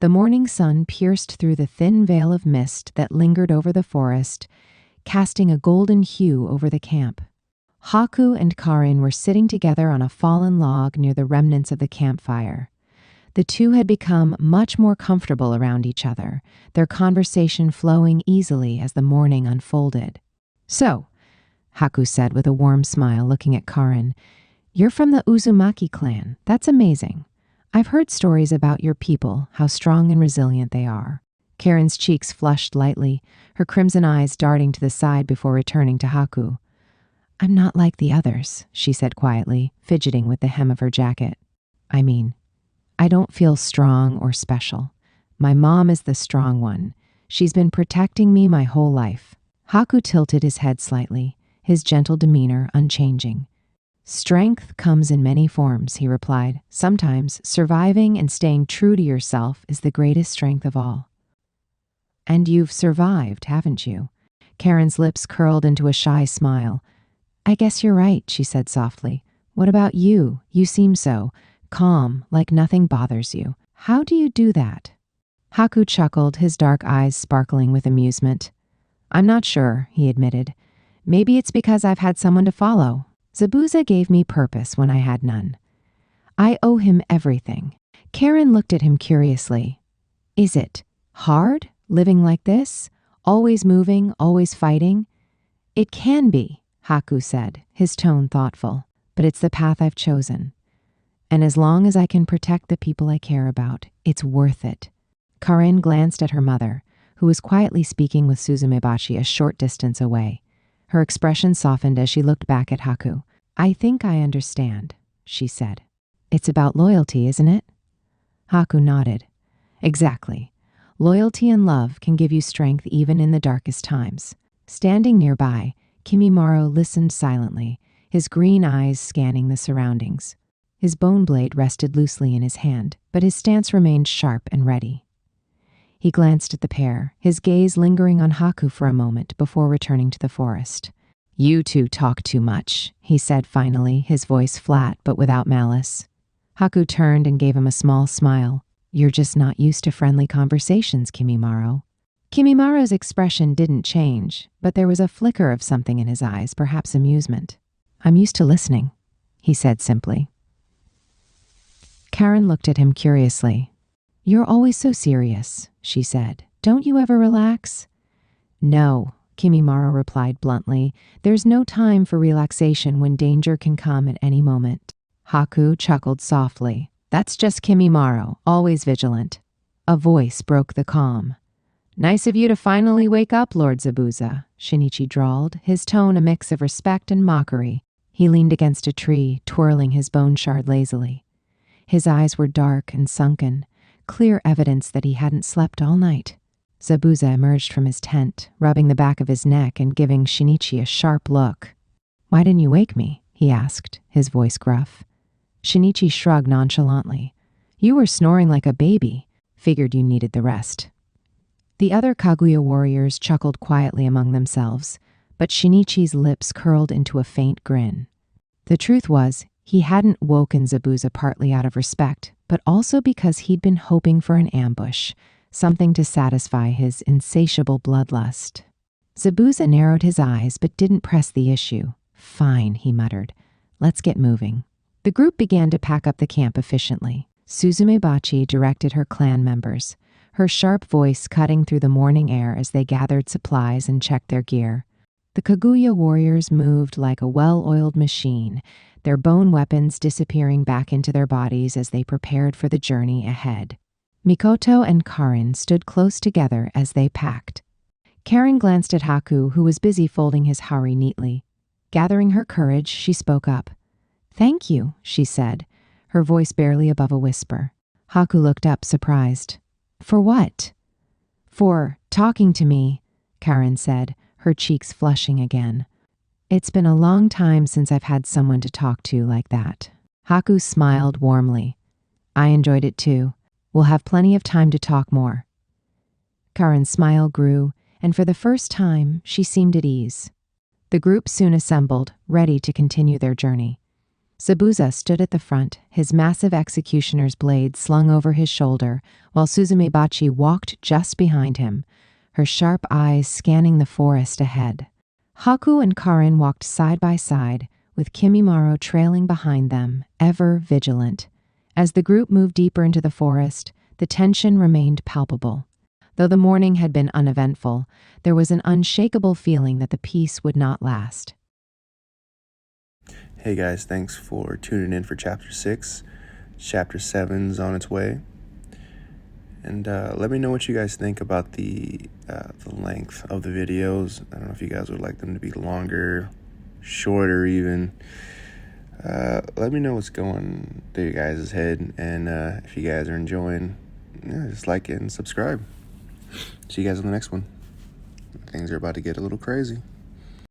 The morning sun pierced through the thin veil of mist that lingered over the forest, casting a golden hue over the camp. Haku and Karin were sitting together on a fallen log near the remnants of the campfire. The two had become much more comfortable around each other, their conversation flowing easily as the morning unfolded. "So," Haku said with a warm smile, looking at Karin, "you're from the Uzumaki clan. That's amazing. I've heard stories about your people, how strong and resilient they are." Karin's cheeks flushed lightly, her crimson eyes darting to the side before returning to Haku. "I'm not like the others," she said quietly, fidgeting with the hem of her jacket. I don't feel strong or special. My mom is the strong one. She's been protecting me my whole life." Haku tilted his head slightly, his gentle demeanor unchanging. "Strength comes in many forms," he replied. "Sometimes surviving and staying true to yourself is the greatest strength of all." "And you've survived, haven't you?" Karin's lips curled into a shy smile. "I guess you're right," she said softly. "What about you? You seem so calm, like nothing bothers you. How do you do that?" Haku chuckled, his dark eyes sparkling with amusement. "I'm not sure," he admitted. "Maybe it's because I've had someone to follow. Zabuza gave me purpose when I had none. I owe him everything." Karin looked at him curiously. "Is it hard, living like this? Always moving, always fighting?" "It can be," Haku said, his tone thoughtful. "But it's the path I've chosen. And as long as I can protect the people I care about, it's worth it." Karin glanced at her mother, who was quietly speaking with Suzumebachi a short distance away. Her expression softened as she looked back at Haku. "I think I understand," she said. "It's about loyalty, isn't it?" Haku nodded. "Exactly. Loyalty and love can give you strength even in the darkest times." Standing nearby, Kimimaro listened silently, his green eyes scanning the surroundings. His bone blade rested loosely in his hand, but his stance remained sharp and ready. He glanced at the pair, his gaze lingering on Haku for a moment before returning to the forest. "You two talk too much," he said finally, his voice flat but without malice. Haku turned and gave him a small smile. "You're just not used to friendly conversations, Kimimaro." Kimimaro's expression didn't change, but there was a flicker of something in his eyes, perhaps amusement. "I'm used to listening," he said simply. Karin looked at him curiously. "You're always so serious," she said. "Don't you ever relax?" "No," Kimimaro replied bluntly. "There's no time for relaxation when danger can come at any moment." Haku chuckled softly. "That's just Kimimaro, always vigilant." A voice broke the calm. "Nice of you to finally wake up, Lord Zabuza," Shinichi drawled, his tone a mix of respect and mockery. He leaned against a tree, twirling his bone shard lazily. His eyes were dark and sunken, clear evidence that he hadn't slept all night. Zabuza emerged from his tent, rubbing the back of his neck and giving Shinichi a sharp look. "Why didn't you wake me?" he asked, his voice gruff. Shinichi shrugged nonchalantly. "You were snoring like a baby. Figured you needed the rest." The other Kaguya warriors chuckled quietly among themselves, but Shinichi's lips curled into a faint grin. The truth was, he hadn't woken Zabuza partly out of respect, but also because he'd been hoping for an ambush, something to satisfy his insatiable bloodlust. Zabuza narrowed his eyes but didn't press the issue. "Fine," he muttered. "Let's get moving." The group began to pack up the camp efficiently. Suzumebachi directed her clan members, her sharp voice cutting through the morning air as they gathered supplies and checked their gear. The Kaguya warriors moved like a well-oiled machine, their bone weapons disappearing back into their bodies as they prepared for the journey ahead. Mikoto and Karin stood close together as they packed. Karin glanced at Haku, who was busy folding his hari neatly. Gathering her courage, she spoke up. "Thank you," she said, her voice barely above a whisper. Haku looked up, surprised. "For what?" "For talking to me," Karin said, her cheeks flushing again. "It's been a long time since I've had someone to talk to like that." Haku smiled warmly. "I enjoyed it too. We'll have plenty of time to talk more." Karin's smile grew, and for the first time, she seemed at ease. The group soon assembled, ready to continue their journey. Zabuza stood at the front, his massive executioner's blade slung over his shoulder, while Suzumebachi walked just behind him, her sharp eyes scanning the forest ahead. Haku and Karin walked side by side, with Kimimaro trailing behind them, ever vigilant. As the group moved deeper into the forest, the tension remained palpable. Though the morning had been uneventful, there was an unshakable feeling that the peace would not last. Hey guys, thanks for tuning in for Chapter 6. Chapter 7's on its way. And let me know what you guys think about the length of the videos. I don't know if you guys would like them to be longer, shorter even. Let me know what's going through your guys' head. And if you guys are enjoying, just like it and subscribe. See you guys on the next one. Things are about to get a little crazy.